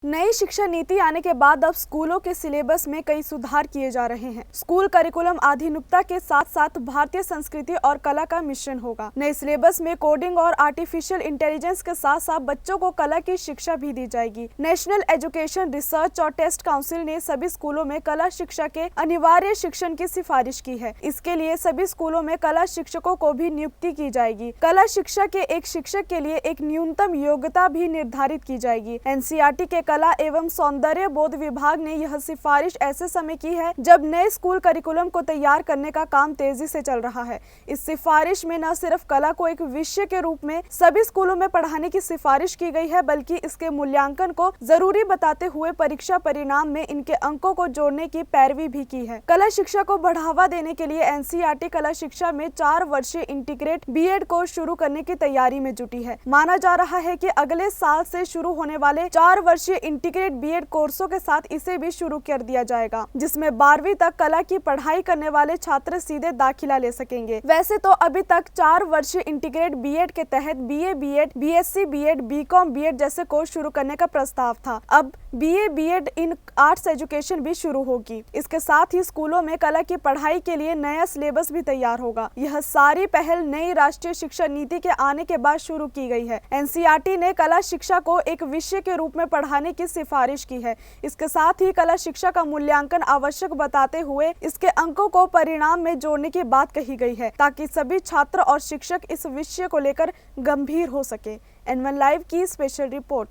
नई शिक्षा नीति आने के बाद अब स्कूलों के सिलेबस में कई सुधार किए जा रहे हैं। स्कूल करिकुलम आधुनिकता के साथ साथ भारतीय संस्कृति और कला का मिश्रण होगा। नए सिलेबस में कोडिंग और आर्टिफिशियल इंटेलिजेंस के साथ साथ बच्चों को कला की शिक्षा भी दी जाएगी। नेशनल एजुकेशन रिसर्च और टेस्ट काउंसिल ने सभी स्कूलों में कला शिक्षा के अनिवार्य शिक्षण की सिफारिश की है। इसके लिए सभी स्कूलों में कला शिक्षकों को भी नियुक्ति की जाएगी। कला शिक्षा के एक शिक्षक के लिए एक न्यूनतम योग्यता भी निर्धारित की जाएगी। एनसीईआरटी के कला एवं सौंदर्य बोध विभाग ने यह सिफारिश ऐसे समय की है जब नए स्कूल करिकुलम को तैयार करने का काम तेजी से चल रहा है। इस सिफारिश में न सिर्फ कला को एक विषय के रूप में सभी स्कूलों में पढ़ाने की सिफारिश की गई है, बल्कि इसके मूल्यांकन को जरूरी बताते हुए परीक्षा परिणाम में इनके अंकों को जोड़ने की पैरवी भी की है। कला शिक्षा को बढ़ावा देने के लिए एनसीईआरटी कला शिक्षा में 4 वर्षीय इंटीग्रेट बीएड कोर्स शुरू करने की तैयारी में जुटी है। माना जा रहा है कि अगले साल से शुरू होने वाले 4 वर्षीय इंटीग्रेट बीएड कोर्सों के साथ इसे भी शुरू कर दिया जाएगा, जिसमें 12वीं तक कला की पढ़ाई करने वाले छात्र सीधे दाखिला ले सकेंगे। वैसे तो अभी तक 4 वर्षीय इंटीग्रेट बीएड के तहत BA BEd, BSc BEd, BCom BEd जैसे कोर्स शुरू करने का प्रस्ताव था। अब BA BEd in arts education भी शुरू होगी। इसके साथ ही स्कूलों में कला की पढ़ाई के लिए नया सिलेबस भी तैयार होगा। यह सारी पहल नई राष्ट्रीय शिक्षा नीति के आने के बाद शुरू की गई है। एनसीईआरटी ने कला शिक्षा को एक विषय के रूप में पढ़ाने की सिफारिश की है। इसके साथ ही कला शिक्षा का मूल्यांकन आवश्यक बताते हुए इसके अंकों को परिणाम में जोड़ने की बात कही गई है, ताकि सभी छात्र और शिक्षक इस विषय को लेकर गंभीर हो सके। N1 लाइव की स्पेशल रिपोर्ट।